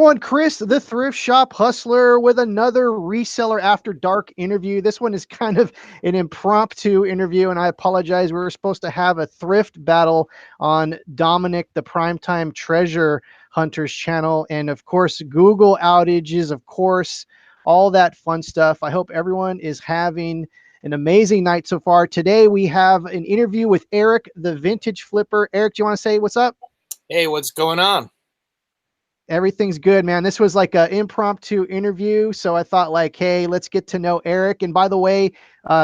everyone, Chris, the Thrift Shop Hustler, with another Reseller After Dark interview. This one is kind of an impromptu interview, and I apologize. We were supposed to have a thrift battle on Dominic, the Primetime Treasure Hunters channel, and of course, Google outages, of course, all that fun stuff. I hope everyone is having an amazing night so far. Today, we have an interview with Eric, the Vintage Flipper. Eric, do you want to say what's up? Hey, what's going on? Everything's good, man. This was like an impromptu interview. So I thought like, hey, let's get to know Eric. And by the way,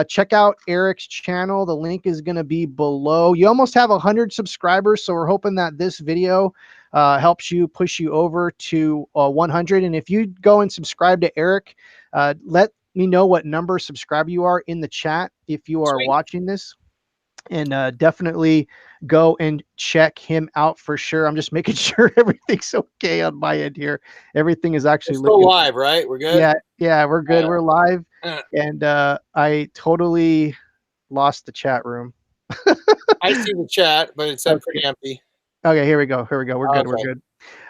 check out Eric's channel. The link is going to be below. You almost have 100 subscribers. So we're hoping that this video helps you push you over to 100. And if you go and subscribe to Eric, let me know what number subscriber you are in the chat if you are watching this. And definitely go and check him out for sure. I'm just making sure everything's okay on my end here. Everything is actually still live, right? We're good. Yeah, we're good. We're live. And I totally lost the chat room. I see the chat, but it's pretty empty. Okay, here we go. We're good. We're good.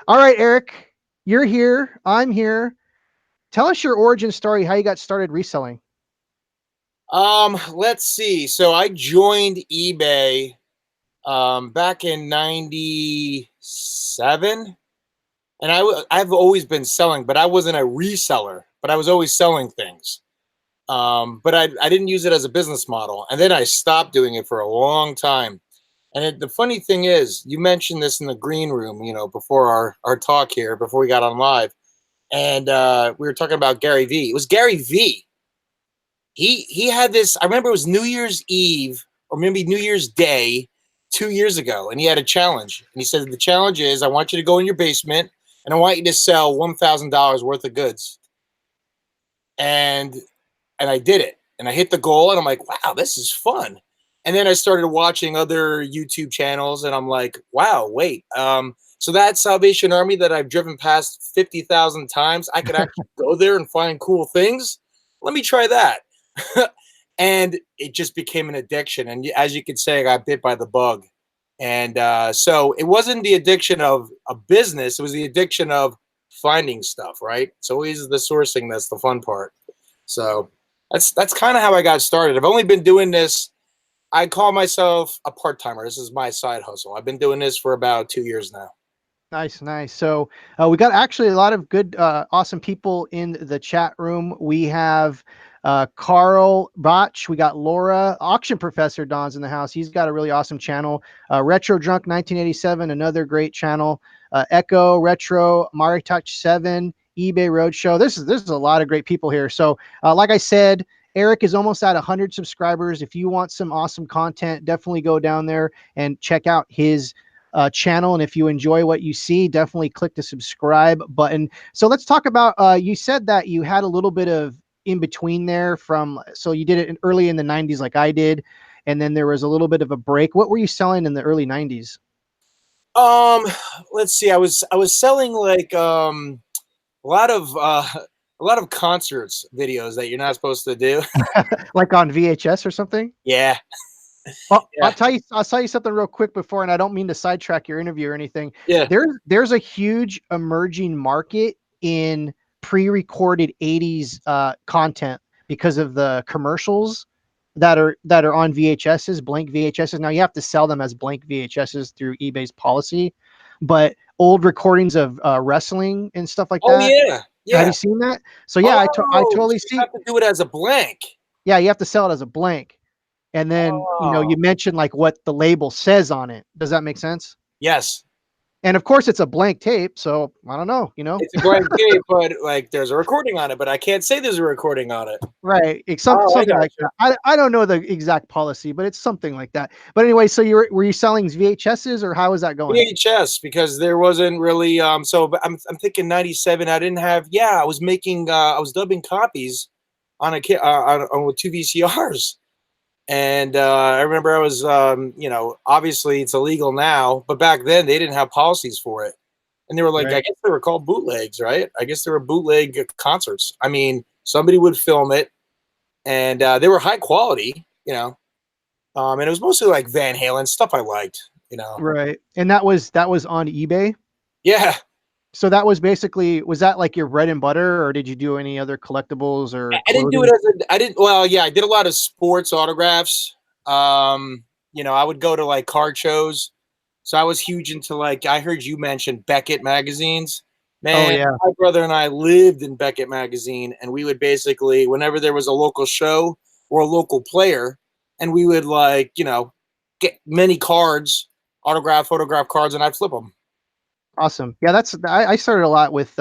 All right, Eric, you're here. I'm here. Tell us your origin story, how you got started reselling. Let's see. So I joined eBay back in '97, and I've always been selling, but I wasn't a reseller, but I was always selling things. But I didn't use it as a business model, and then I stopped doing it for a long time. And the funny thing is, you mentioned this in the green room, you know, before our talk here, before we got on live, and we were talking about Gary V. It was Gary V. He had this, I remember it was New Year's Eve or maybe New Year's Day 2 years ago, and he had a challenge. And he said, the challenge is I want you to go in your basement and I want you to sell $1,000 worth of goods. And I did it. And I hit the goal and I'm like, wow, this is fun. And then I started watching other YouTube channels and I'm like, wow, wait. So that Salvation Army that I've driven past 50,000 times, I could actually go there and find cool things. Let me try that. And it just became an addiction. And as you could say, I got bit by the bug. And so it wasn't the addiction of a business. It was the addiction of finding stuff, right? It's always the sourcing that's the fun part. So that's kind of how I got started. I've only been doing this. I call myself a part-timer. This is my side hustle. I've been doing this for about 2 years now. Nice. So we got actually a lot of good, awesome people in the chat room. We have Carl Botch, we got Laura, Auction Professor Don's in the house. He's got a really awesome channel. Retro Drunk 1987, another great channel. Echo Retro, Maritouch 7, eBay Roadshow. This is a lot of great people here. So like I said, Eric is almost at 100 subscribers. If you want some awesome content, definitely go down there and check out his channel. And if you enjoy what you see, definitely click the subscribe button. So let's talk about, you said that you had a little bit of in between there so you did it early in the 90s like I did, and then there was a little bit of a break. What were you selling in the early 90s? Let's see. I was selling like a lot of concerts videos that you're not supposed to do. Like on VHS or something? Yeah. Well, yeah. I'll tell you something real quick before, and I don't mean to sidetrack your interview or anything. Yeah. There's a huge emerging market in pre-recorded 80s content because of the commercials that are on VHSs, blank VHSs. Now you have to sell them as blank VHSs through eBay's policy, but old recordings of wrestling and stuff like that. Oh yeah. Have you seen that? So yeah, I totally see. You have to do it as a blank. Yeah, you have to sell it as a blank. And then, you know, you mentioned like what the label says on it. Does that make sense? Yes. And of course it's a blank tape. So I don't know, you know, it's a blank tape, but like there's a recording on it, but I can't say there's a recording on it. Right. It's something like that. I don't know the exact policy, but it's something like that. But anyway, so were you selling VHSs or how was that going? VHS, because there wasn't really, so I'm thinking 97. I didn't have, I was making, I was dubbing copies on with 2 VCRs. And I remember I was, you know, obviously it's illegal now, but back then they didn't have policies for it. And they were like, right. I guess they were called bootlegs, right? I guess they were bootleg concerts. I mean, somebody would film it and they were high quality, you know. And it was mostly like Van Halen stuff I liked, you know. Right. And that was on eBay? Yeah. So that was basically, was that like your bread and butter, or did you do any other collectibles or I didn't do it clothing? as I didn't. Well, yeah, I did a lot of sports autographs. I would go to like card shows. So I was huge into like I heard you mention Beckett magazines. Oh Man, yeah, my brother and I lived in Beckett magazine, and we would basically whenever there was a local show or a local player, and we would like get many cards, photograph cards, and I'd flip them. awesome. Yeah, I started a lot with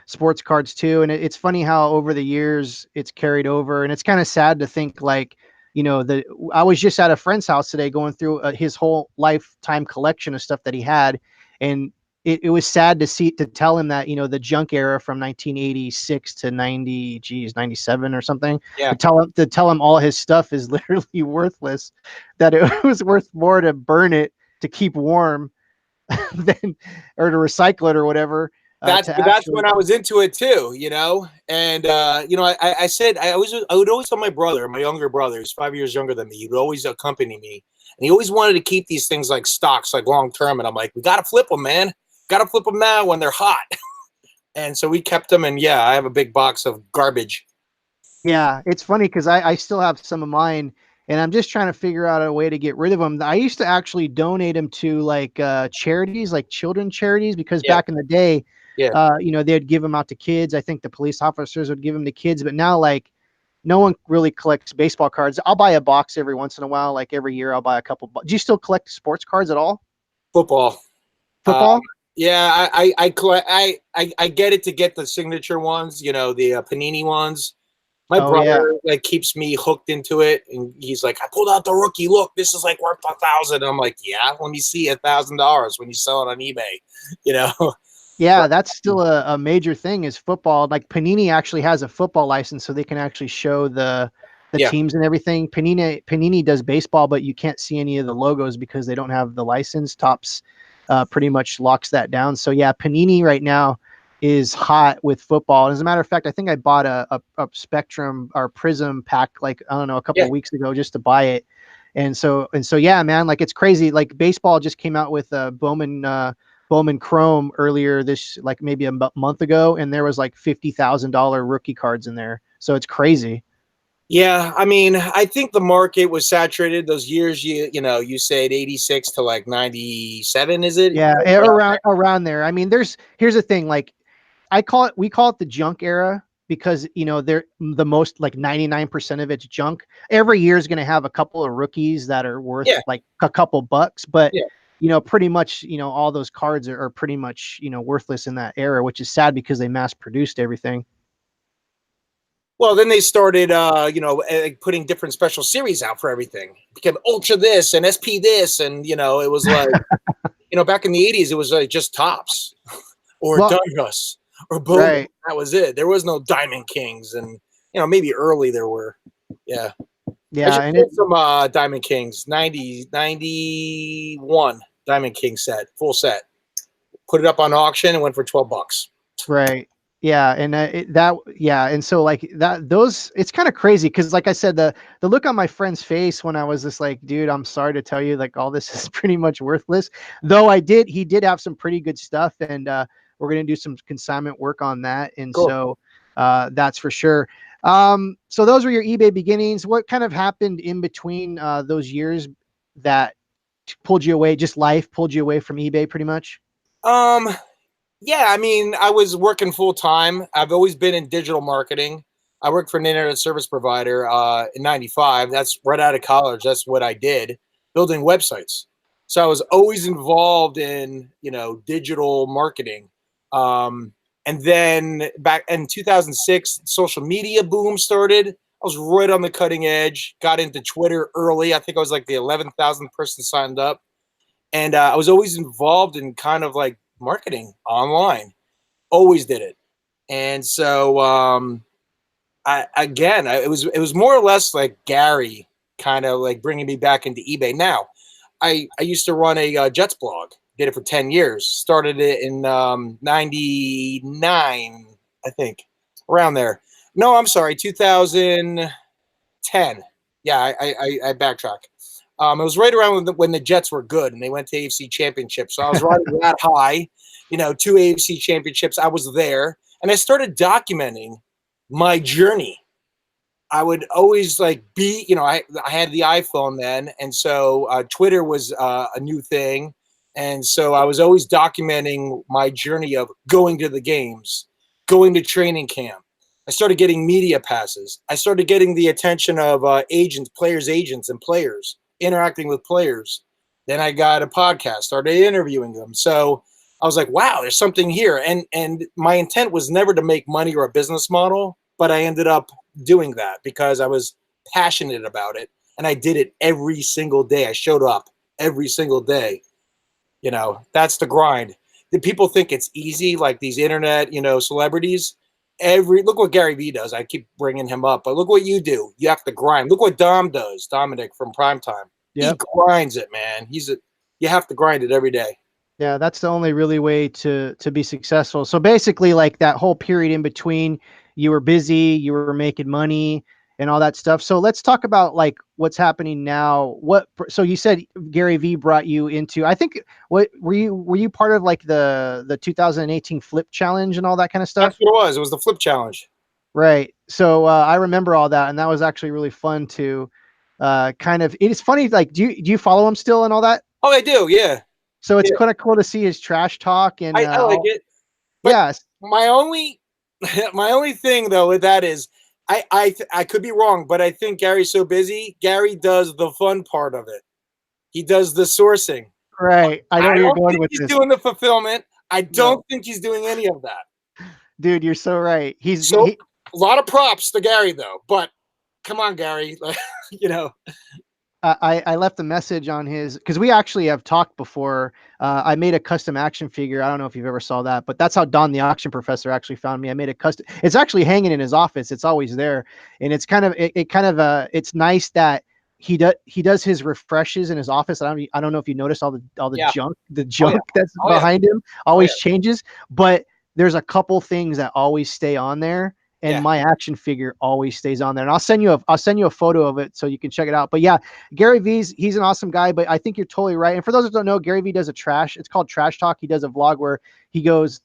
sports cards too, and it's funny how over the years it's carried over, and it's kind of sad to think like, the I was just at a friend's house today going through his whole lifetime collection of stuff that he had, and it was sad to tell him that the junk era from 1986 to 90, geez, 97 or something, Yeah, to tell him all his stuff is literally worthless, that it was worth more to burn it to keep warm than or to recycle it or whatever, to that's when actually. I was into it too, And I said I would always tell my brother, my younger brother, who's 5 years younger than me, he'd always accompany me, and he always wanted to keep these things like stocks, like long term. And I'm like, we gotta flip them, man. Gotta flip them now when they're hot. And so we kept them, and yeah, I have a big box of garbage. Yeah, it's funny because I still have some of mine, and I'm just trying to figure out a way to get rid of them. I used to actually donate them to like charities, like children charities, because Yeah, back in the day, yeah. they'd give them out to kids. I think the police officers would give them to kids, but now like no one really collects baseball cards. I'll buy a box every once in a while, like every year I'll buy a couple. Do you still collect sports cards at all? Football. Um, Football? yeah, I get it to get the signature ones, the Panini ones. My Oh yeah. brother like keeps me hooked into it, and he's like, "I pulled out the rookie. Look, this is like worth 1,000." I'm like, "Yeah, let me see $1,000 when you sell it on eBay." You know, Yeah, that's still a major thing is football. Like Panini actually has a football license, so they can actually show the yeah, teams and everything. Panini does baseball, but you can't see any of the logos because they don't have the license. Tops pretty much locks that down. So yeah, Panini right now is hot with football. As a matter of fact, I think I bought a Spectrum or Prism pack like I don't know a couple yeah, of weeks ago just to buy it. And so yeah, man, like it's crazy. Like baseball just came out with Bowman Chrome earlier this like maybe a month ago, and there was like $50,000 rookie cards in there. So it's crazy. yeah. I mean, I think the market was saturated those years. You said 86 to like 97. Is it? Yeah, around there. I mean, here's the thing. Like we call it the junk era because they're the most like 99% of it's junk. Every year is going to have a couple of rookies that are worth Yeah, like a couple bucks, but yeah. pretty much all those cards are pretty much worthless in that era, which is sad because they mass produced everything. Well, then they started, putting different special series out for everything. It became Ultra this and SP this, and it was like, back in the '80s, it was like just tops or Well, Dungus or Bowman. right. That was it. There was no Diamond Kings, and maybe early there were. Yeah, I Yeah, just and sold some Diamond Kings, 91 Diamond King set, full set. Put it up on auction and went for $12. right. Yeah, and yeah, and so like those, it's kind of crazy because, like I said, the look on my friend's face when I was just like, dude, I'm sorry to tell you, like all this is pretty much worthless. Though he did have some pretty good stuff, and we're gonna do some consignment work on that, and Cool. so that's for sure. So those were your eBay beginnings. What kind of happened in between those years that pulled you away? Just life pulled you away from eBay, pretty much. Um, Yeah, I mean, I was working full time. I've always been in digital marketing. I worked for an internet service provider in '95. That's right out of college. That's what I did, building websites. So I was always involved in digital marketing. Um, and then back in 2006, social media boom started. I was right on the cutting edge. Got into Twitter early. I think I was like the 11,000th person signed up, and I was always involved in kind of like marketing online. Always did it. And so it was more or less like Gary kind of like bringing me back into eBay. Now I used to run a Jets blog. Did it for 10 years. Started it in 99, I think, around there. No, I'm sorry, 2010. Yeah, I backtrack. It was right around when the Jets were good and they went to AFC Championship. So I was riding that high, 2 AFC championships. I was there, and I started documenting my journey. I would always like be, I had the iPhone then, and so Twitter was a new thing, and so I was always documenting my journey of going to the games, going to training camp. I started getting media passes. I started getting the attention of agents, players, agents, and players, interacting with players. Then I got a podcast, started interviewing them. So I was like, wow, there's something here. And my intent was never to make money or a business model, but I ended up doing that because I was passionate about it, and I did it every single day. I showed up every single day. That's the grind. Did people think it's easy, like these internet, celebrities? Look what Gary Vee does. I keep bringing him up, but look what you do. You have to grind. Look what Dom does, Dominic from Primetime. He Yep. grinds it, man. You have to grind it every day. Yeah, that's the only really way to be successful. So basically, like that whole period in between, you were busy, you were making money, and all that stuff. So let's talk about like what's happening now. So you said Gary Vee brought you into, I think, what were you part of like the 2018 Flip Challenge and all that kind of That's stuff? what it was. It was the Flip Challenge. Right. So I remember all that, and that was actually really fun to kind of. It's funny, like, do you follow him still and all that? Oh, I do. Yeah. So it's Yeah. kind of cool to see his trash talk and I like it. But yes. my only my only thing though with that is I could be wrong, but I think Gary's so busy. Gary does the fun part of it. He does the sourcing. Right. I know I where you're don't going think with he's this. doing the fulfillment. I No. don't think he's doing any of that. Dude, you're so right. So a lot of props to Gary though, but come on, Gary. I left a message on his, because we actually have talked before. I made a custom action figure. I don't know if you've ever saw that, but that's how Don the auction professor actually found me. I made a custom. It's actually hanging in his office. It's always there, and it's kind of it's nice that he does his refreshes in his office. I don't know if you notice all the Yeah. junk that's Oh yeah. behind him Oh yeah. always changes, but there's a couple things that always stay on there. And Yeah. my action figure always stays on there, and I'll send you a photo of it so you can check it out. But yeah, Gary he's an awesome guy, but I think you're totally right. And for those that don't know, Gary Vee does it's called Trash Talk. He does a vlog where he goes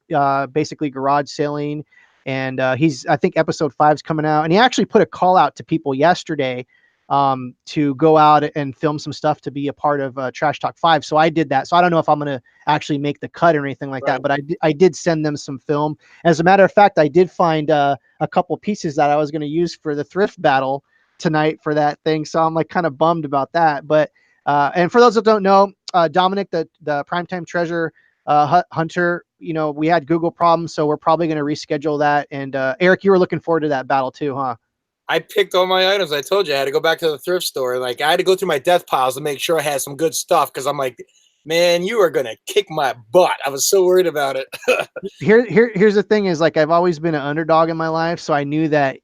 basically garage selling, and I think episode 5's coming out, and he actually put a call out to people yesterday to go out and film some stuff to be a part of Trash Talk 5. So I did that. So I don't know if I'm going to actually make the cut or anything like that, but I did send them some film. As a matter of fact, I did find a couple pieces that I was going to use for the thrift battle tonight for that thing. So I'm like kind of bummed about that. But and for those that don't know, Dominic, the Primetime Treasure Hunter, we had Google problems, so we're probably going to reschedule that. And Eric, you were looking forward to that battle too, huh? I picked all my items. I told you I had to go back to the thrift store. Like I had to go through my death piles to make sure I had some good stuff because I'm like, man, you are gonna kick my butt. I was so worried about it. Here's the thing is, like, I've always been an underdog in my life, so I knew that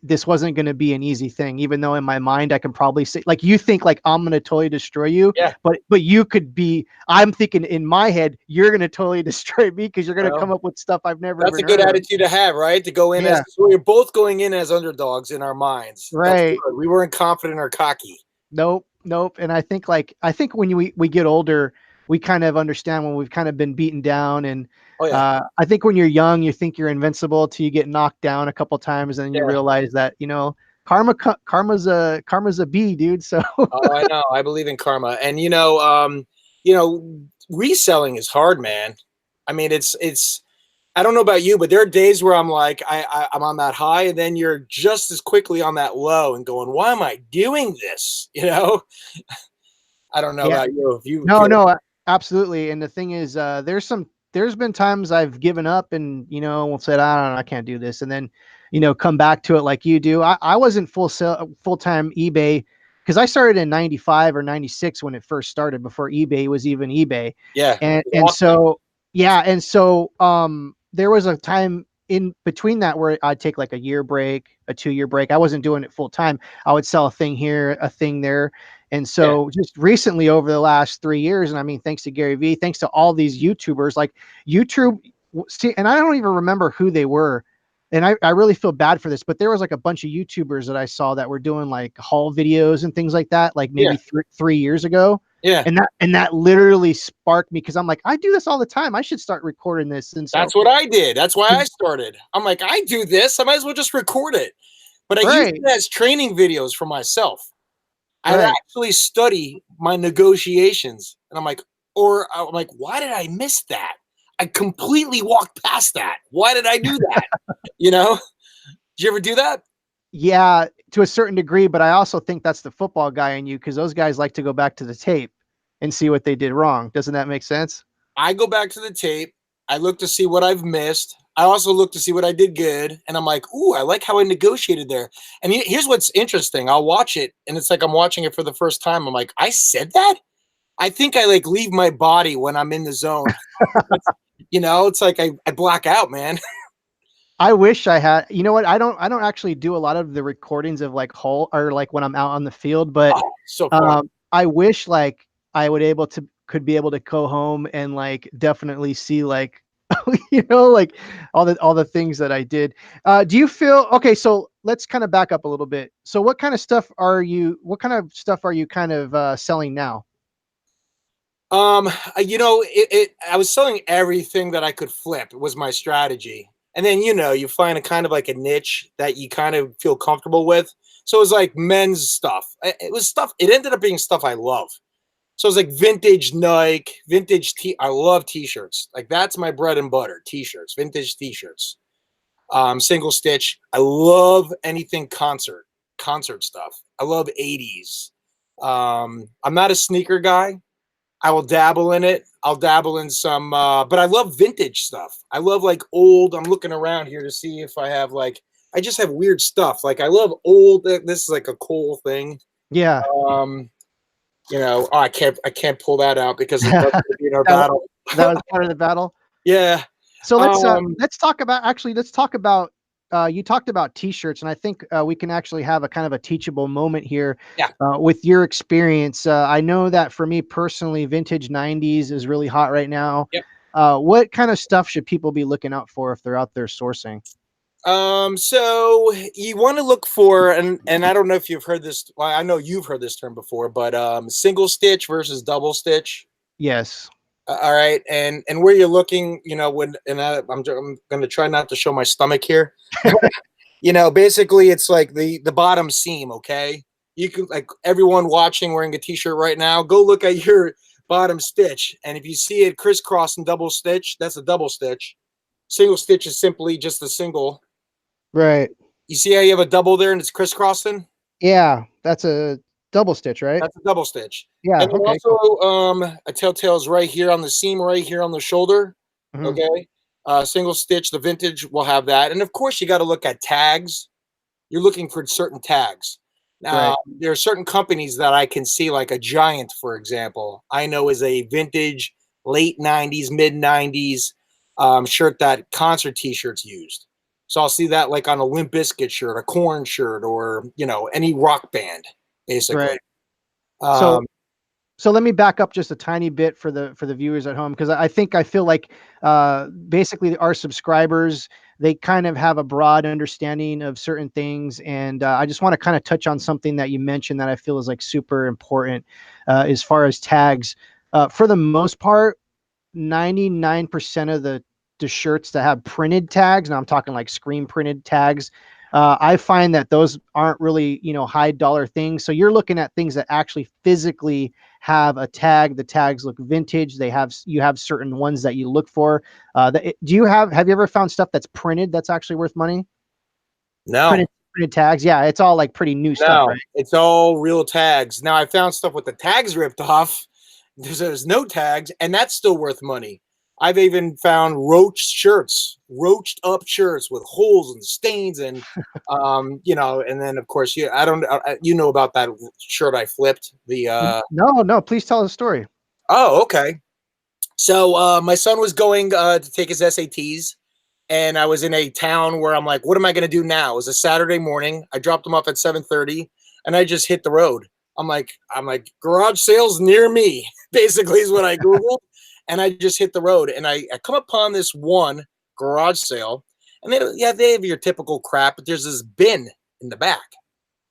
this wasn't going to be an easy thing, even though in my mind I can probably say, like, you think like I'm going to totally destroy you, Yeah. but you could be. I'm thinking in my head you're going to totally destroy me because you're going to come up with stuff I've never. That's a good attitude to have, right? To go in Yeah. so we're both going in as underdogs in our minds. Right. We weren't confident or cocky. Nope. And I think when we get older, we kind of understand when we've kind of been beaten down. And I think when you're young, you think you're invincible till you get knocked down a couple times, and then you realize that karma's a bee, dude. So oh, I know. I believe in karma, and reselling is hard, man. I mean, it's. I don't know about you, but there are days where I'm like, I'm on that high, and then you're just as quickly on that low, and going, "Why am I doing this?" I don't know about you. No, absolutely. And the thing is, there's been times I've given up and said, I don't know, I can't do this, and then come back to it like you do. I wasn't full time eBay because I started in 95 or 96 when it first started, before eBay was even eBay. Yeah. And so there was a time in between that where I'd take like a year break, a 2-year break. I wasn't doing it full time. I would sell a thing here, a thing there. And so just recently over the last 3 years, and I mean, thanks to Gary Vee, thanks to all these YouTubers, like YouTube, see, and I don't even remember who they were. And I really feel bad for this, but there was like a bunch of YouTubers that I saw that were doing like haul videos and things like that, like maybe 3 years ago. Yeah. And that literally sparked me because I'm like, I do this all the time. I should start recording this. And so, That's what I did. That's why I started. I'm like, I do this. I might as well just record it. But I use right, it as training videos for myself. I right. actually study my negotiations. And I'm like, why did I miss that? I completely walked past that. Why did I do that? You know? Did you ever do that? Yeah, to a certain degree, but I also think that's the football guy in you because those guys like to go back to the tape and see what they did wrong. Doesn't that make sense? I go back to the tape. I look to see what I've missed. I also look to see what I did good. And I'm like, ooh, I like how I negotiated there. And here's what's interesting. I'll watch it and it's like I'm watching it for the first time. I'm like, I said that? I think I like leave my body when I'm in the zone. It's like I black out, man. I wish I had. You know what? I don't actually do a lot of the recordings of like whole or like when I'm out on the field, but Oh, so fun. I wish like I would able to could be able to go home and like definitely see like like all the things that I did. Do you feel okay? So let's kind of back up a little bit. So what kind of stuff are you? What kind of stuff are you kind of selling now? I was selling everything that I could flip. It was my strategy. And then, you find a kind of like a niche that you kind of feel comfortable with. So it was like men's stuff. It was stuff. It ended up being stuff I love. So it's like vintage Nike, vintage I love t-shirts. Like that's my bread and butter, t-shirts, vintage t-shirts. Single stitch. I love anything concert stuff. I love 80s. I'm not a sneaker guy. I will dabble in it. I'll dabble in some, but I love vintage stuff. I love like old. I'm looking around here to see if I have like, I just have weird stuff. Like I love old. This is like a cool thing. Yeah, Um, I can't pull that out because that's that going to be in our was, battle. that was part of the battle. Yeah. So Um, let's talk about you talked about t-shirts, and I think we can actually have a kind of a teachable moment here yeah. with your experience. I know that for me personally, vintage 90s is really hot right now. Yep. What kind of stuff should people be looking out for if they're out there sourcing? So you want to look for, and I don't know if you've heard this. Well, I know you've heard this term before, but single stitch versus double stitch. Yes. All right, and where you're looking, when and I'm going to try not to show my stomach here. Basically, it's like the bottom seam. Okay, you can like everyone watching wearing a t-shirt right now. Go look at your bottom stitch, and if you see it crisscross and double stitch, that's a double stitch. Single stitch is simply just a single. Right. You see how you have a double there and it's crisscrossing? Yeah, that's a double stitch, right? That's a double stitch. Yeah. And then Okay. also Cool. a telltale is right here on the seam, right here on the shoulder. Mhm. Okay. Single stitch, the vintage will have that. And of course, you got to look at tags. You're looking for certain tags. Now, Right. there are certain companies that I can see, like a Giant, for example, I know is a vintage late 90s, mid 90s shirt that concert t shirts used. So I'll see that like on a Limp Bizkit shirt, a Corn shirt, or, any rock band, basically. Right. So Um, so let me back up just a tiny bit for the viewers at home because I feel like basically our subscribers they kind of have a broad understanding of certain things, and I just want to kind of touch on something that you mentioned that I feel is like super important as far as tags. For the most part, 99% of the shirts that have printed tags, and I'm talking like screen printed tags, I find that those aren't really, high dollar things. So you're looking at things that actually physically have a tag. The tags look vintage. You have certain ones that you look for. Do you have you ever found stuff that's printed that's actually worth money? no, Printed tags. Yeah, it's all like pretty new stuff, right? no, it's all real tags. Now I found stuff with the tags ripped off. There's no tags, and that's still worth money. I've even found roached up shirts with holes and stains, and and then of course I don't, you know about that shirt I flipped. No, no. Please tell the story. Oh, okay. So my son was going to take his SATs, and I was in a town where I'm like, what am I going to do now? It was a Saturday morning. I dropped him off at 7:30, and I just hit the road. I'm like garage sales near me. Basically, is what I googled, and I just hit the road, and I come upon this one garage sale, and they have your typical crap, but there's this bin in the back,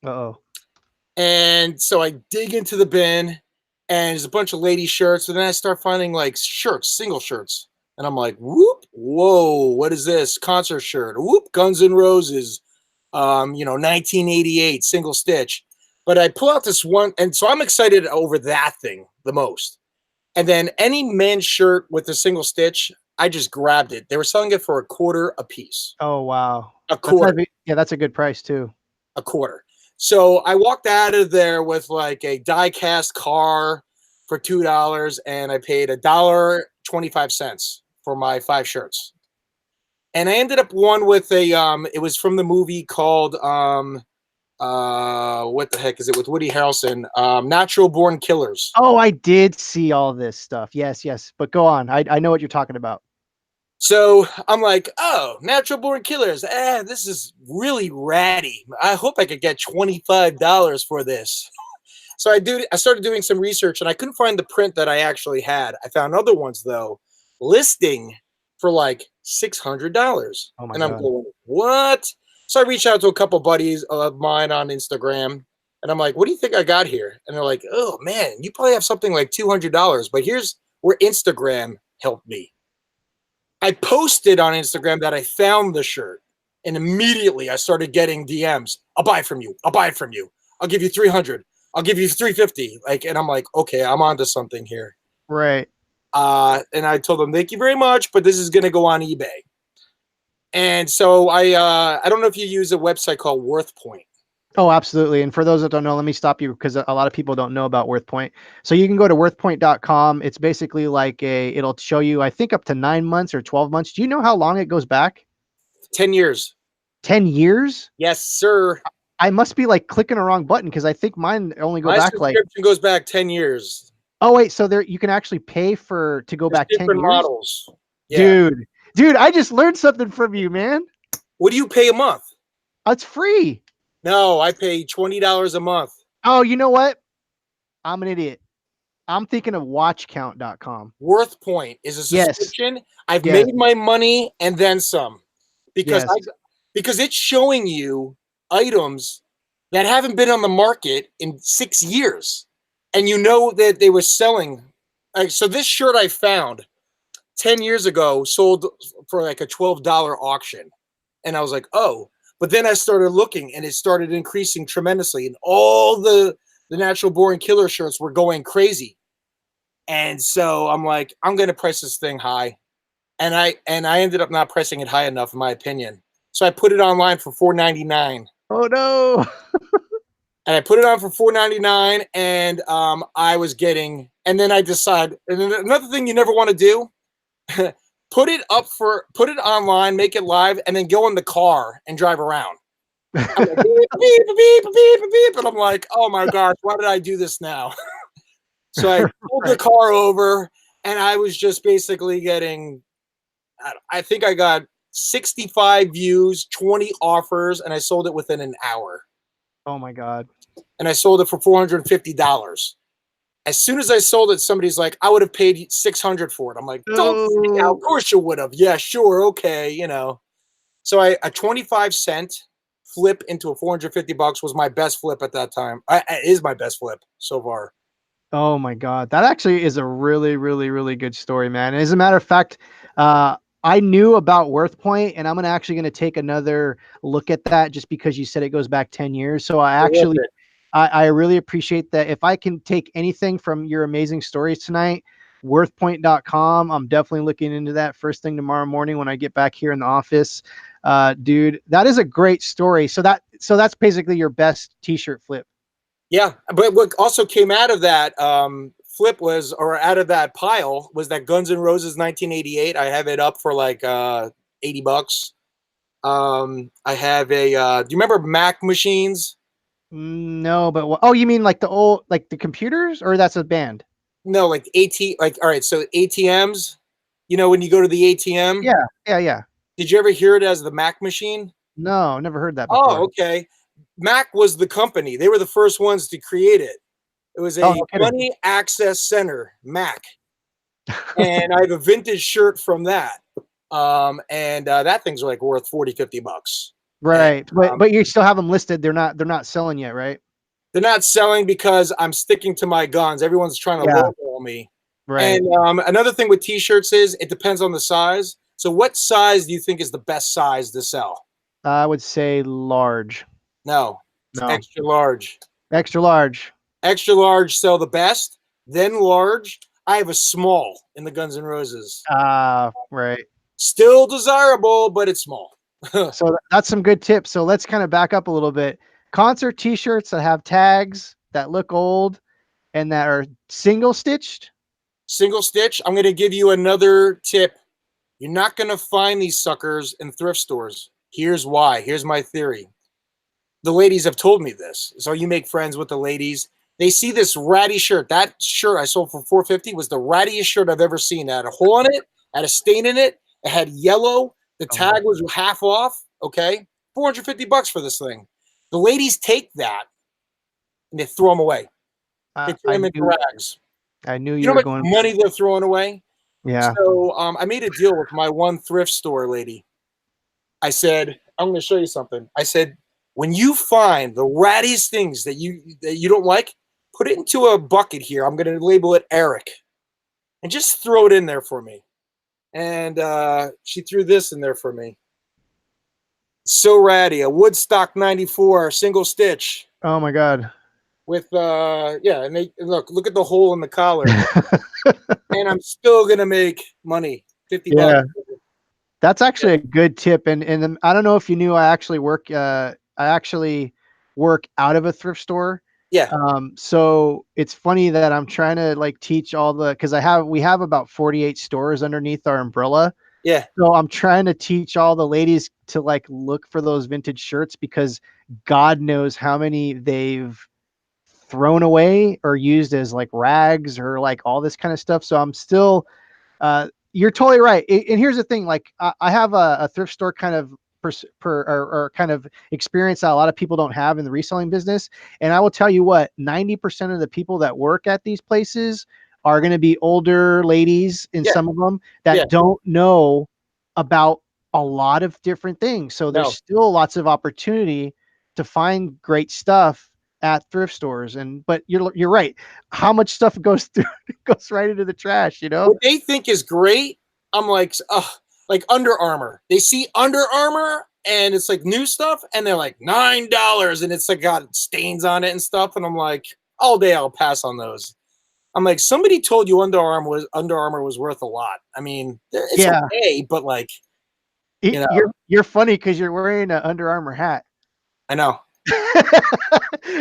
Uh oh. and so I dig into the bin, and there's a bunch of lady shirts, and then I start finding like shirts, single shirts, and I'm like, whoop, whoa, what is this? Concert shirt, whoop, Guns N' Roses, 1988 single stitch. But I pull out this one, and so I'm excited over that thing the most. And then any men's shirt with a single stitch, I just grabbed it. They were selling it for $0.25 a piece. Oh wow. A That's quarter. yeah, that's a good price too. A quarter. So I walked out of there with like a die cast car for $2, and I paid $1.25 for my 5 shirts. And I ended up one with a it was from the movie called what the heck is it, with Woody Harrelson, Natural Born Killers. Oh, I did see all this stuff. Yes, yes. But go on. I know what you're talking about. So I'm like, oh, Natural Born Killers. This is really ratty. I hope I could get $25 for this. So I started doing some research, and I couldn't find the print that I actually had. I found other ones though, listing for like $600. Oh my And I'm God. going, what? So I reached out to a couple buddies of mine on Instagram, and I'm like, what do you think I got here? And they're like, oh man, you probably have something like $200. But here's where Instagram helped me. I posted on Instagram that I found the shirt, and immediately I started getting DMs. I'll buy it from you. I'll buy it from you. I'll give you 300. I'll give you 350. And I'm like, okay, I'm onto something here. Right. And I told them, thank you very much, but this is going to go on eBay. And so I don't know if you use a website called WorthPoint. Oh, absolutely. And for those that don't know, let me stop you because a lot of people don't know about WorthPoint. So you can go to worthpoint.com. It's basically like it'll show you, I think, up to 9 months or 12 months. Do you know how long it goes back? 10 years. 10 years? Yes, sir. I must be like clicking a wrong button because I think mine only go My back like. subscription goes back 10 years. Oh, wait. So there you can actually pay to go There's back 10 different years? models. Yeah. Dude, I just learned something from you, man. What do you pay a month? It's free. No, I pay $20 a month. Oh, you know what? I'm an idiot. I'm thinking of watchcount.com. WorthPoint is a subscription. Yes. I've made my money and then some because it's showing you items that haven't been on the market in 6 years, and you know that they were selling. So this shirt I found 10 years ago sold for like a $12 auction, and I was like, oh. But then I started looking, and it started increasing tremendously, and all the Natural Born Killer shirts were going crazy. And so I'm like, I'm going to price this thing high. And I ended up not pricing it high enough, in my opinion. So I put it online for $4.99. Oh, no. And I put it on for $4.99, and I was getting, and then I decide, and then another thing you never want to do, put it online, make it live, and then go in the car and drive around. I'm like, beep, beep, beep, beep, beep, and I'm like, oh my gosh, why did I do this now? So I pulled the car over, and I was just basically getting, I think I got 65 views, 20 offers, and I sold it within an hour. Oh my God. And I sold it for $450. As soon as I sold it, somebody's like, I would have paid $600 for it. I'm like, don't, of course you would have. Yeah, sure. Okay. So a 25-cent flip into a $450 was my best flip at that time. It is my best flip so far. Oh my God. That actually is a really, really, really good story, man. And as a matter of fact, I knew about WorthPoint, and I'm actually going to take another look at that just because you said it goes back 10 years. So I really appreciate that. If I can take anything from your amazing stories tonight, worthpoint.com. I'm definitely looking into that first thing tomorrow morning when I get back here in the office. Dude, that is a great story. So that's basically your best t-shirt flip. Yeah. But what also came out of that flip out of that pile was that Guns N' Roses 1988. I have it up for like $80. I have do you remember Mac machines? No, but you mean like the old, like the computers, or that's a band? No, like all right, so ATMs, when you go to the ATM? Yeah. Did you ever hear it as the Mac machine? No, never heard that before. Oh, okay. Mac was the company. They were the first ones to create it. It was a money access center, Mac. And I have a vintage shirt from that. And that thing's like worth $40-$50. Right. But you still have them listed. They're not selling yet, right? They're not selling because I'm sticking to my guns. Everyone's trying to Yeah, lowball me. right. And another thing with t-shirts is it depends on the size. So what size do you think is the best size to sell? I would say large. No, it's No, extra large. extra large. Extra large sell the best, then large. I have a small in the Guns N' Roses. Right. Still desirable, but it's small. So that's some good tips. So let's kind of back up a little bit. Concert t-shirts that have tags that look old and that are single stitched. Single stitch. I'm going to give you another tip. You're not going to find these suckers in thrift stores. Here's why. Here's my theory. The ladies have told me this. So you make friends with the ladies. They see this ratty shirt. That shirt I sold for $450 was the rattiest shirt I've ever seen. It had a hole in it, had a stain in it. It had yellow. The Oh my tag was half off. Okay. $450 for this thing. The ladies take that and they throw them away. They God. turn them into rags. I knew You you know were how much going. money they're throwing away? Yeah. So I made a deal with my one thrift store lady. I said, I'm going to show you something. I said, when you find the rattiest things that you don't like, put it into a bucket here. I'm going to label it Eric, and just throw it in there for me. And she threw this in there for me. So ratty, a Woodstock '94 single stitch Oh my God. with yeah. And they look at the hole in the collar, and I'm still gonna make money, $50. Yeah. That's actually a good tip. And then I don't know if you knew I actually work out of a thrift store. Yeah, So it's funny that I'm trying to like teach all the because we have about 48 stores underneath our umbrella. yeah. So I'm trying to teach all the ladies to like look for those vintage shirts because God knows how many they've thrown away or used as like rags or like all this kind of stuff. So I'm still you're totally right. And here's the thing: like I have a thrift store kind of or kind of experience that a lot of people don't have in the reselling business. And I will tell you what: 90% of the people that work at these places are going to be older ladies, in Yeah, some of them yeah. that don't know about a lot of different things. So there's No. still lots of opportunity to find great stuff at thrift stores. And but you're right. How much stuff goes through goes right into the trash, you know? What they think is great, I'm like Under Armour. They see Under Armour and it's like new stuff, and they're like $9, and it's like got stains on it and stuff, and I'm like, all day I'll pass on those. I'm like, somebody told you Under Armour was worth a lot. I mean, it's Yeah. okay, but like, you know, You're funny because you're wearing an Under Armour hat. I know.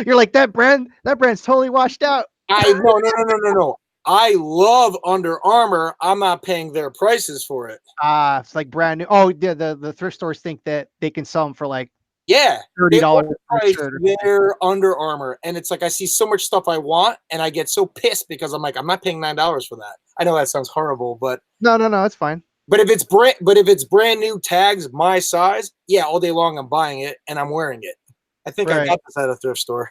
You're like that brand's totally washed out. I no no no no no no. I love Under Armour. I'm not paying their prices for it. It's like brand new. Oh, yeah, the thrift stores think that they can sell them for like Yeah, they $30 for a overprice shirt or something. their Under Armour, and it's like I see so much stuff I want, and I get so pissed because I'm like, I'm not paying $9 for that. I know that sounds horrible, but No, it's fine. if it's brand new tags my size, yeah, all day long I'm buying it and I'm wearing it. I think I Right. got this at a thrift store.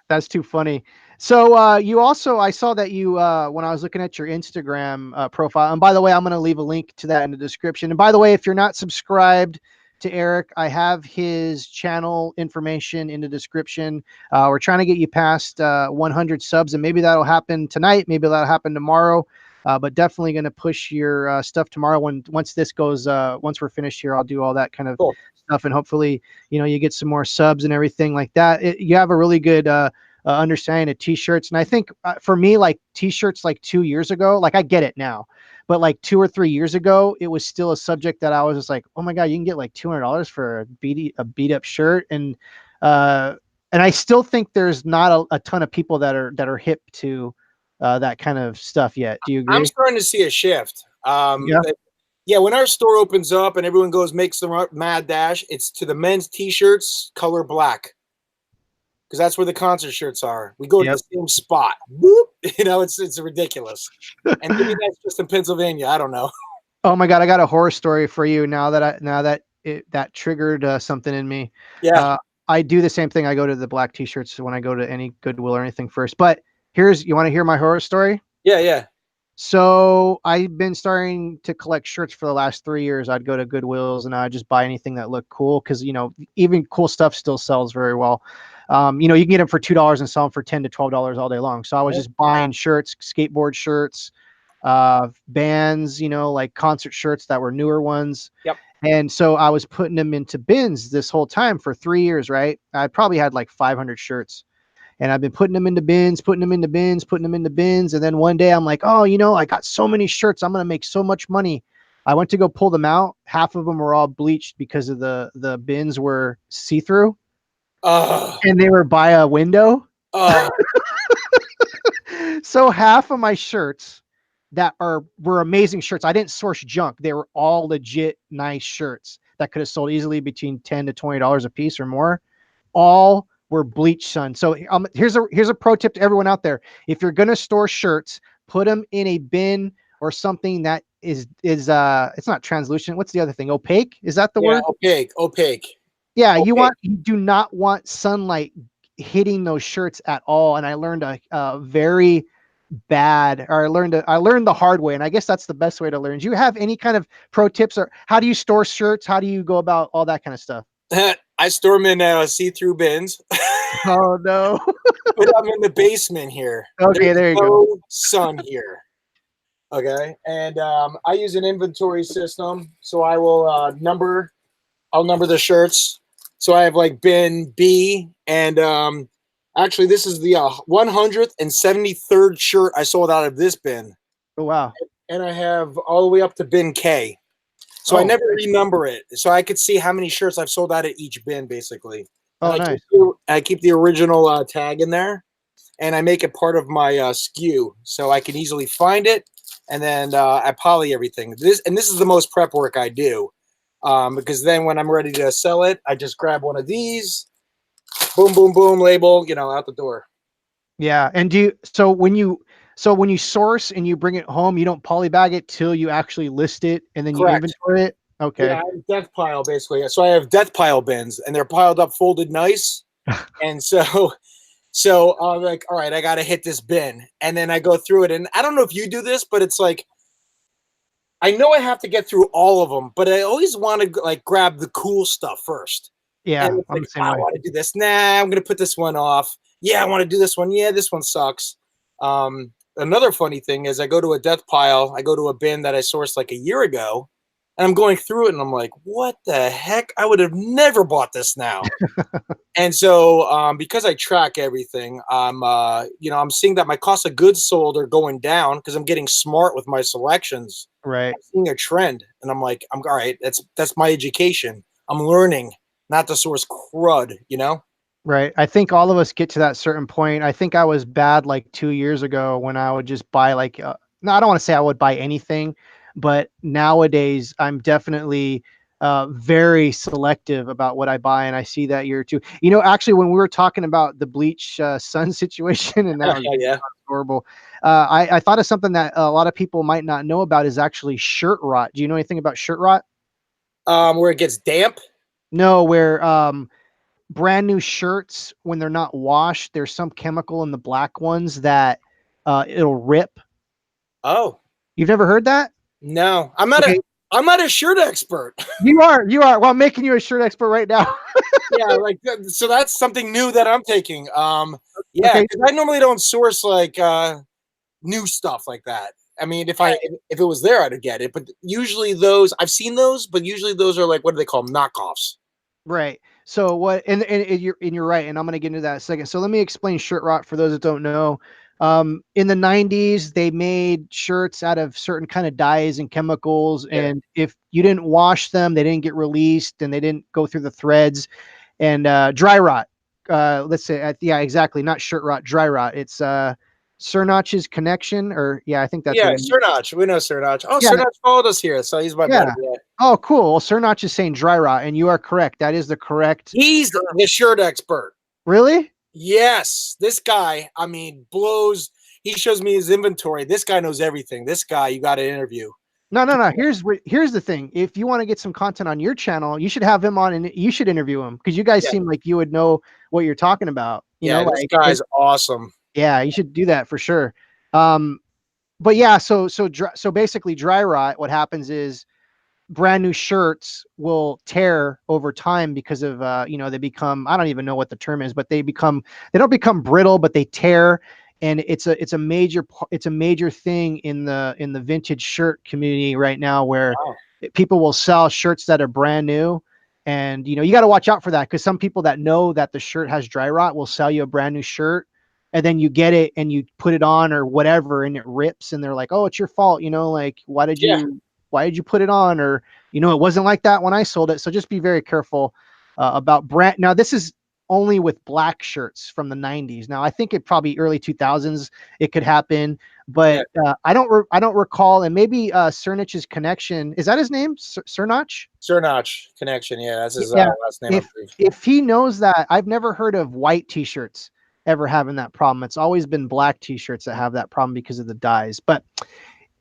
That's too funny. So you also I saw that you when I was looking at your Instagram profile, and by the way, I'm going to leave a link to that in the description. And by the way, if you're not subscribed to Eric, I have his channel information in the description. We're trying to get you past 100 subs, and maybe that'll happen tonight. Maybe that'll happen tomorrow. But definitely going to push your stuff tomorrow. Once this goes, once we're finished here, I'll do all that kind of Cool. stuff, and hopefully, you get some more subs and everything like that. You have a really good understanding of t-shirts, and I think for me, like t-shirts, like 2 years ago, like I get it now, but like 2 or 3 years ago, it was still a subject that I was just like, oh my God, you can get like $200 for a beat up shirt, uh, and I still think there's not a ton of people that are hip to that kind of stuff yet. Do you I'm agree? starting to see a shift. Yeah. Yeah, when our store opens up and everyone goes makes the mad dash, it's to the men's t-shirts color black because that's where the concert shirts are. We go to Yep. the same spot. Boop. It's ridiculous. And maybe that's just in Pennsylvania. I don't know. Oh my God, I got a horror story for you now that that triggered something in me. Yeah, Uh, I do the same thing. I go to the black t-shirts when I go to any Goodwill or anything first. But you want to hear my horror story? yeah, yeah. So I've been starting to collect shirts for the last 3 years. I'd go to Goodwills and I'd just buy anything that looked cool because even cool stuff still sells very well. You know, you can get them for $2 and sell them for $10 to $12 all day long. So I was Yeah. just buying shirts, skateboard shirts, bands, you know, like concert shirts that were newer ones. Yep. And so I was putting them into bins this whole time for 3 years, right? I probably had like 500 shirts. And I've been putting them into bins, putting them into bins, putting them into bins. And then one day I'm like, oh, you know, I got so many shirts. I'm going to make so much money. I went to go pull them out. Half of them were all bleached because of the bins were see-through Uh, and they were by a window. uh, So half of my shirts that were amazing shirts. I didn't source junk. They were all legit nice shirts that could have sold easily between $10 to $20 a piece or more. All were bleach, son. So here's a pro tip to everyone out there. If you're gonna store shirts, put them in a bin or something that is it's not translucent. What's the other thing? Opaque? Is that the yeah, word? opaque. Yeah, Okay. you do not want sunlight hitting those shirts at all. And I learned a very bad, or I learned the hard way. And I guess that's the best way to learn. Do you have any kind of pro tips, or how do you store shirts? How do you go about all that kind of stuff? I store them in see-through bins. Oh no. But I'm in the basement here. Okay, There's there you go. no sun here. Okay, and I use an inventory system, so I will I'll number the shirts. So I have like bin B, and actually this is the 173rd shirt I sold out of this bin, Oh wow. and I have all the way up to bin K. So I Oh, never renumber it, so I could see how many shirts I've sold out of each bin, basically. And oh nice. I keep the original tag in there, and I make it part of my SKU, so I can easily find it, and then I poly everything. This is the most prep work I do, because then when I'm ready to sell it, I just grab one of these, boom, boom, boom, label, out the door. Yeah. And so when you source and you bring it home, you don't polybag it till you actually list it and then you Correct. inventory it. Yeah, Okay. I have death pile basically. So I have death pile bins, and they're piled up, folded nice, and so. So I'm like, all right, I got to hit this bin. And then I go through it. And I don't know if you do this, but it's like, I know I have to get through all of them, but I always want to like grab the cool stuff first. And Yeah, it's I'm like, the same I way. want to do this. Nah, I'm going to put this one off. Yeah, I want to do this one. Yeah, this one sucks. Another funny thing is I go to a death pile. I go to a bin that I sourced like a year ago, and I'm going through it and I'm like, what the heck? I would have never bought this now. And so, because I track everything, I'm seeing that my cost of goods sold are going down because I'm getting smart with my selections. Right. I'm seeing a trend, and I'm like, I'm all right. That's my education. I'm learning not to source crud. Right. I think all of us get to that certain point. I think I was bad like 2 years ago when I would just buy like, no, I don't want to say I would buy anything, but nowadays I'm definitely very selective about what I buy. And I see that year too. You know, actually, when we were talking about the bleach sun situation, and that was Yeah. horrible, I thought of something that a lot of people might not know about is actually shirt rot. Do you know anything about shirt rot? Where it gets damp. No, where brand new shirts, when they're not washed, there's some chemical in the black ones that it'll rip. Oh You've never heard that? no, I'm not a Okay. I'm not a shirt expert. You are. Well, I'm making you a shirt expert right now. Yeah, like so that's something new that I'm taking. Yeah, Okay. because I normally don't source like new stuff like that. I mean, if it was there, I'd get it. But usually those I've seen those, but usually those are like what do they call them? Knockoffs. Right. So what, and you're right, and I'm gonna get into that in a second. So let me explain shirt rot for those that don't know. In the 90s, they made shirts out of certain kind of dyes and chemicals, Yeah. and if you didn't wash them, they didn't get released and they didn't go through the threads. And dry rot. Let's say, yeah, exactly. Not shirt rot, dry rot. It's Cernach's connection, or yeah, I think that's what Yeah, it means. Surnach. We know Surnach. Oh, Yeah, Surnach followed us here, so he's my buddy. yeah. Yeah. Oh, cool. Well, Cernach is saying dry rot, and you are correct. That is the correct. He's the shirt expert. Really? Yes, this guy. I mean, blows. He shows me his inventory. This guy knows everything. This guy, you got to interview. No, no, no. Here's the thing. If you want to get some content on your channel, you should have him on, and you should interview him because you guys Yeah, seem like you would know what you're talking about. You yeah. know, This like guy's awesome. yeah, you should do that for sure. But yeah, so basically, dry rot. What happens is brand new shirts will tear over time because of they become, I don't even know what the term is, but they don't become brittle, but they tear. And it's a major thing in the vintage shirt community right now, where Wow. people will sell shirts that are brand new. And you got to watch out for that, because some people that know that the shirt has dry rot will sell you a brand new shirt, and then you get it and you put it on or whatever and it rips, and they're like, oh, it's your fault, like Yeah. why did you put it on? Or it wasn't like that when I sold it. So just be very careful about brand. Now this is only with black shirts from the 90s. Now I think it probably early 2000s it could happen, Yeah. but I don't recall. And maybe Cernich's connection, is that his name, Cernach? Surnotch Connection. Yeah, that's his Yeah, last name, I if believe. if he knows that. I've never heard of white t-shirts ever having that problem. It's always been black t-shirts that have that problem because of the dyes. But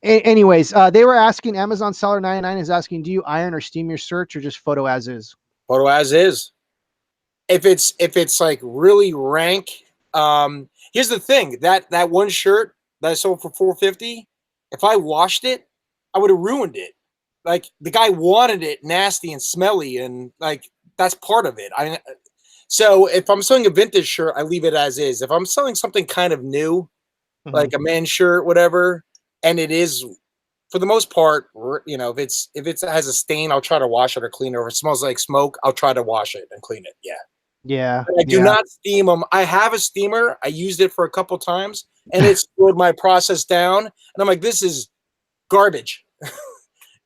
anyways, they were asking, Amazon seller 99 is asking, do you iron or steam your search, or just photo as is? Photo as is. If it's like really rank, here's the thing, that one shirt that I sold for 450, if I washed it, I would have ruined it. Like, the guy wanted it nasty and smelly, and like, that's part of it. So if I'm selling a vintage shirt, I leave it as is. If I'm selling something kind of new, Mhm. like a men's shirt, whatever, and it is, for the most part, if it has a stain, I'll try to wash it or clean it. Or if it smells like smoke, I'll try to wash it and clean it. Yeah. Yeah, But I do yeah. not steam them. I have a steamer. I used it for a couple times, and it slowed my process down. And I'm like, this is garbage.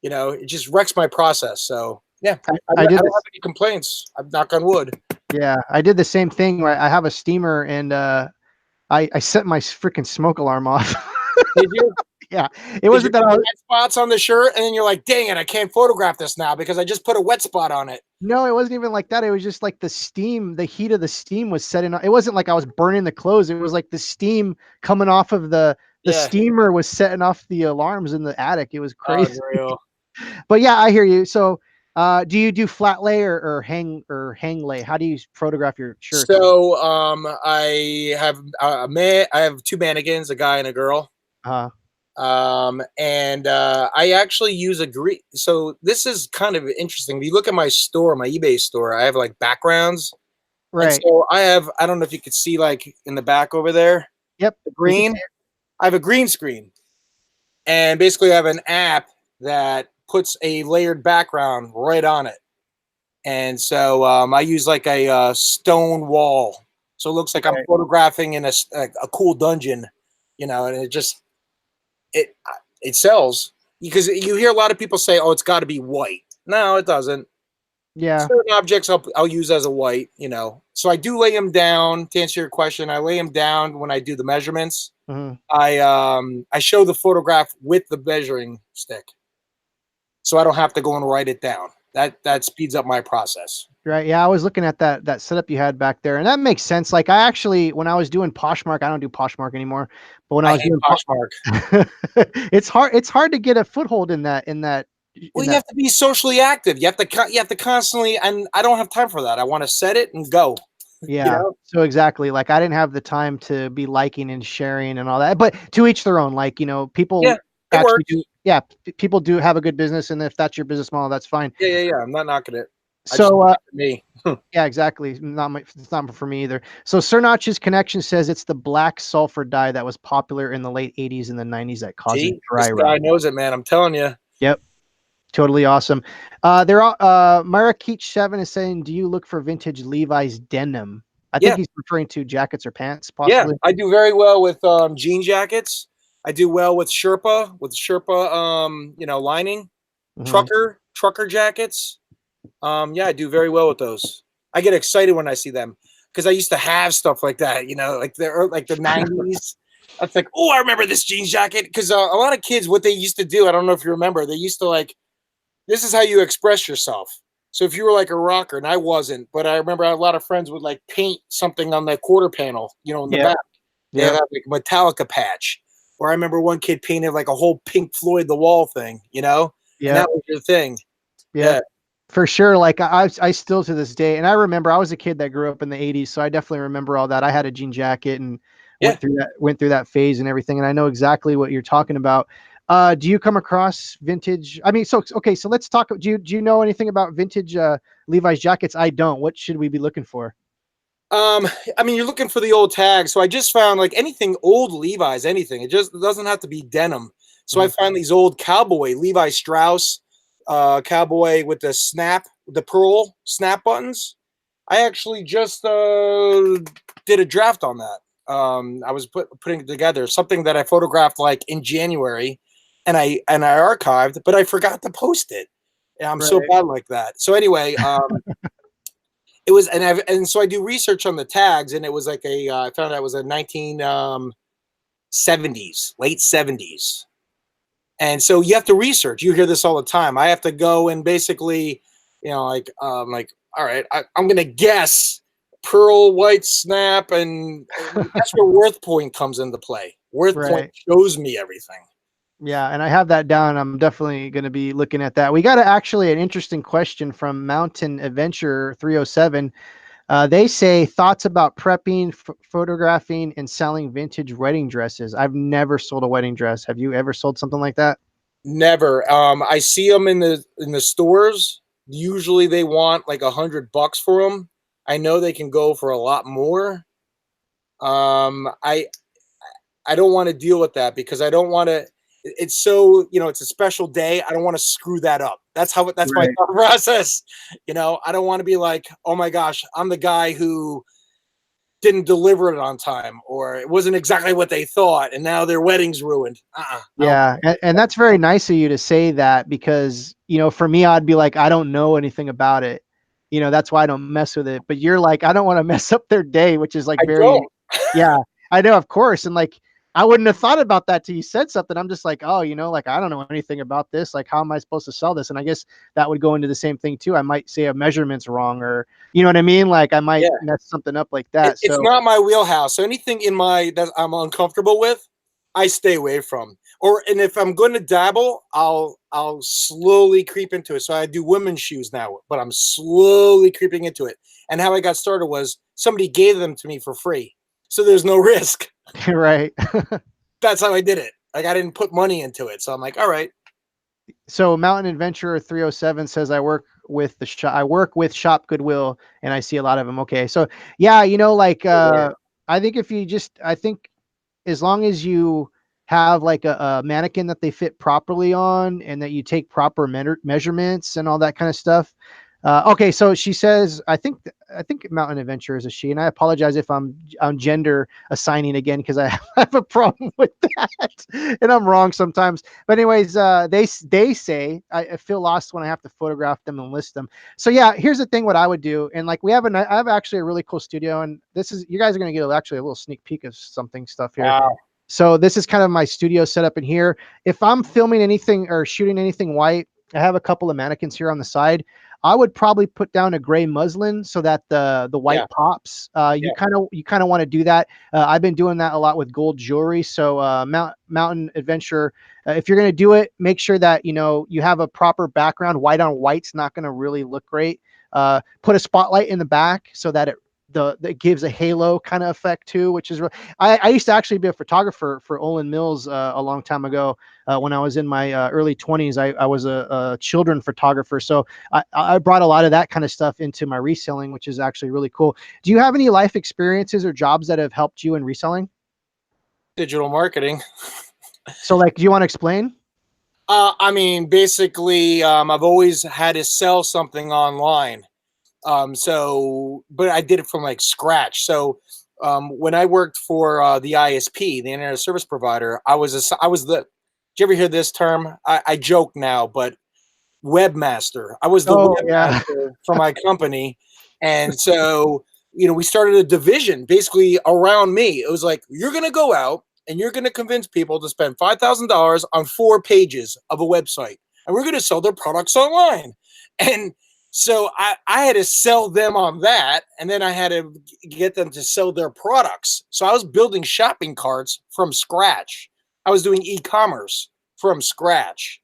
It just wrecks my process. So yeah, I I did don't this. have any complaints. I'm knock on wood. Yeah, I did the same thing, where I have a steamer, and I set my freaking smoke alarm off. Did you? Yeah, it Did you wasn't that put I was, wet spots on the shirt, and then you're like, dang it, I can't photograph this now because I just put a wet spot on it. no, it wasn't even like that. It was just like the heat of the steam was setting up. It wasn't like I was burning the clothes. It was like the steam coming off of the Yeah. steamer was setting off the alarms in the attic. It was crazy. Unreal. But yeah, I hear you. So, do you do flat lay or hang lay? How do you photograph your shirts? So I have a man. I have two mannequins, a guy and a girl. Uh, And I actually use a green. So this is kind of interesting. If you look at my store, my eBay store, I have like backgrounds, and right. so I have. I don't know if you could see like in the back over there, Yep. the We can see green. it. I have a green screen, and basically I have an app that puts a layered background right on it. And so I use like a stone wall, so it looks like I'm Right. photographing in a cool dungeon, and it sells, because you hear a lot of people say, "Oh, it's got to be white." No, it doesn't. Yeah. Certain objects I'll use as a white. So I do lay them down. To answer your question, I lay them down when I do the measurements. Mhm. I show the photograph with the measuring stick, so I don't have to go and write it down. That speeds up my process. Right. Yeah, I was looking at that setup you had back there, and that makes sense. Like, I actually, when I was doing Poshmark, I don't do Poshmark anymore, but when I I was hate doing Poshmark. it's hard to get a foothold Well, in you that. have to be socially active. You have to constantly, and I don't have time for that. I want to set it and go. You Yeah. know? So exactly. Like, I didn't have the time to be liking and sharing and all that. But to each their own. Like, Yeah, people it actually works. do. Yeah, people do have a good business, and if that's your business model, that's fine. Yeah, yeah, yeah. I'm not knocking it. I just So, don't for me. yeah, exactly. It's not for me either. So Cernach's connection says it's the black sulfur dye that was popular in the late 80s and the 90s that causes See, dry this rot. guy knows it, man. I'm telling you. Yep. Totally awesome. Myra Keach 7 is saying, do you look for vintage Levi's denim? I think Yeah, he's referring to jackets or pants, yeah. possibly. I do very well with jean jackets. I do well with Sherpa lining, Hmm. trucker jackets. Yeah, I do very well with those. I get excited when I see them because I used to have stuff like that, like the 90s. That's like, oh, I remember this jeans jacket, because a lot of kids, what they used to do, I don't know if you remember, they used to like, this is how you express yourself. So if you were like a rocker, and I wasn't, but I remember a lot of friends would like paint something on the quarter panel, in the Yep. back. They have Yep. like a Metallica patch. Or I remember one kid painted like a whole Pink Floyd The Wall thing, and that Yep. was your thing. Yep. Yeah. For sure. Like, I still to this day, and I remember I was a kid that grew up in the 80s, so I definitely remember all that. I had a jean jacket and Yeah. went through that phase and everything, and I know exactly what you're talking about. Do you come across vintage? I mean, so okay, so let's talk. Do you know anything about vintage Levi's jackets? I don't. What should we be looking for? Um, I mean, you're looking for the old tags. So I just found like anything old Levi's, anything. It just doesn't have to be denim. So I Mhm. find these old cowboy Levi Strauss, cowboy with the pearl snap buttons. I actually just did a draft on that. I was putting it together, something that I photographed like in January, and I archived, but I forgot to post it. Yeah, I'm so Right. bad like that. So anyway, it was, and so I do research on the tags, and it was like I found out it was a 1970s, late 70s, and so you have to research. You hear this all the time. I have to go and basically, like all right, I'm gonna guess pearl white snap, and that's where Worth Point comes into play. Worth Point Right. shows me everything. Yeah, and I have that down. I'm definitely going to be looking at that. We got actually an interesting question from Mountain Adventure 307. They say thoughts about prepping, photographing, and selling vintage wedding dresses. I've never sold a wedding dress. Have you ever sold something like that? Never. I see them in the stores. Usually they want like $100 for them. I know they can go for a lot more. I don't want to deal with that because I don't want to. It's so it's a special day. I don't want to screw that up. That's my Right. thought process. I don't want to be like, oh my gosh, I'm the guy who didn't deliver it on time, or it wasn't exactly what they thought, and now their wedding's ruined. I don't. Yeah, and that's very nice of you to say that because, for me, I'd be like, I don't know anything about it. That's why I don't mess with it. But you're like, I don't want to mess up their day, which is like I very, don't. yeah, I know, of course. And like, I wouldn't have thought about that till you said something. I'm just like, oh, like, I don't know anything about this. Like, how am I supposed to sell this? And I guess that would go into the same thing too. I might say a measurement's wrong, or you know what I mean? Like, I might Yeah. mess something up like it, that. it's So, not my wheelhouse. So anything in my that I'm uncomfortable with, I stay away from. And if I'm going to dabble, I'll slowly creep into it. So I do women's shoes now, but I'm slowly creeping into it. And how I got started was somebody gave them to me for free, so there's no risk. right. That's how I did it. Like I didn't put money into it, so I'm like, all right, So Mountain Adventurer 307 says I work with Shop Goodwill and I see a lot of them. Okay. So yeah, like there. I think I think as long as you have like a mannequin that they fit properly on and that you take proper measurements and all that kind of stuff. Okay, so she says, I think Mountain Adventure is a she, and I apologize if I'm gender assigning again because I have a problem with that, and I'm wrong sometimes. But anyways, they say I feel lost when I have to photograph them and list them. So yeah, here's the thing: what I would do, and like I have actually a really cool studio, and this is you guys are gonna get actually a little sneak peek of something stuff here. Wow. So this is kind of my studio setup in here. If I'm filming anything or shooting anything white, I have a couple of mannequins here on the side. I would probably put down a gray muslin so that the white Yeah. pops. Yeah. You kind of want to do that. I've been doing that a lot with gold jewelry. So Mountain Adventure, if you're gonna do it, make sure that you have a proper background. White on white's not gonna really look great. Put a spotlight in the back so that it gives a halo kind of effect too, which is I used to actually be a photographer for Olin Mills a long time ago. When I was in my early 20s, I was a children photographer, so I brought a lot of that kind of stuff into my reselling, which is actually really cool. Do you have any life experiences or jobs that have helped you in reselling? Digital marketing. So like, do you want to explain? I mean, basically, I've always had to sell something online. But I did it from like scratch. So, when I worked for the ISP, the Internet Service Provider, I was the. Did you ever hear this term? I joke now, but webmaster. I was the Oh yeah. webmaster for my company, and so we started a division basically around me. It was like you're going to go out and you're going to convince people to spend $5,000 on 4 pages of a website, and we're going to sell their products online. And so I had to sell them on that, and then I had to get them to sell their products. So I was building shopping carts from scratch. I was doing e-commerce from scratch.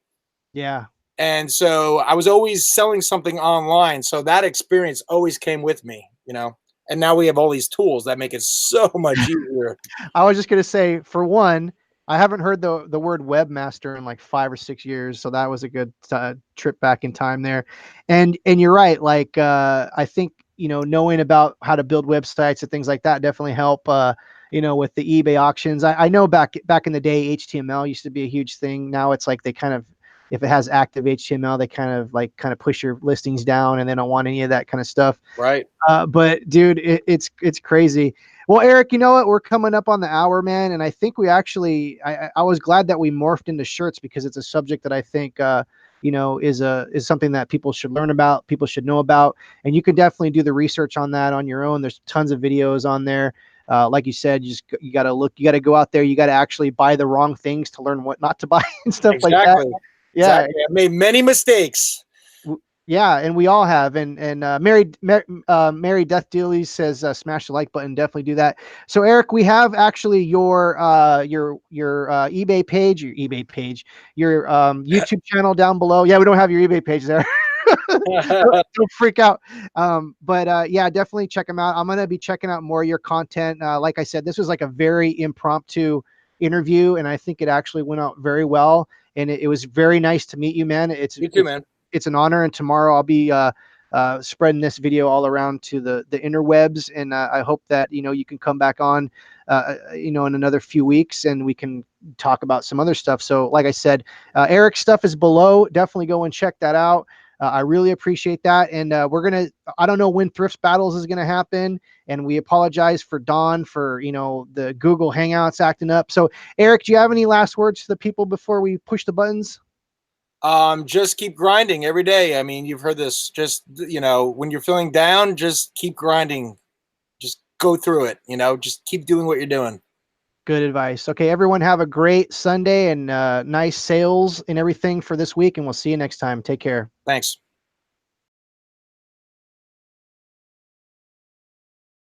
Yeah. And so I was always selling something online. So that experience always came with me. And now we have all these tools that make it so much easier. I was just gonna say, for one, I haven't heard the word webmaster in like 5 or 6 years, so that was a good trip back in time there. And you're right. Like I think knowing about how to build websites and things like that definitely help. With the eBay auctions. I know back in the day, HTML used to be a huge thing. Now it's like they kind of, if it has active HTML, they kind of push your listings down, and they don't want any of that kind of stuff. Right. But dude, it's crazy. Well, Eric, you know what? We're coming up on the hour, man, and I think we actually, I was glad that we morphed into shirts because it's a subject that I think, is something that people should learn about, people should know about, and you can definitely do the research on that on your own. There's tons of videos on there. Like you said, you got to look, you got to go out there, you got to actually buy the wrong things to learn what not to buy and stuff like that. Exactly. Yeah, Exactly. I've made many mistakes. yeah, and we all have. And Mary Death Dealey says smash the like button. Definitely do that. So Eric, we have actually your eBay page, your YouTube channel down below. Yeah, we don't have your eBay page there. Don't freak out. But yeah, definitely check them out. I'm gonna be checking out more of your content. Like I said, this was like a very impromptu interview, and I think it actually went out very well. And it was very nice to meet you, man. You too, man. It's an honor. And tomorrow I'll be spreading this video all around to the interwebs. And I hope that you can come back on, in another few weeks, and we can talk about some other stuff. So, like I said, Eric's stuff is below. Definitely go and check that out. I really appreciate that. And I don't know when Thrift Battles is gonna happen, and we apologize for Don for the Google Hangouts acting up. So, Eric, do you have any last words to the people before we push the buttons? Just keep grinding every day. I mean, you've heard this. Just when you're feeling down, just keep grinding. Just go through it. Just keep doing what you're doing. Good advice. Okay, everyone, have a great Sunday and nice sales and everything for this week, and we'll see you next time. Take care. Thanks.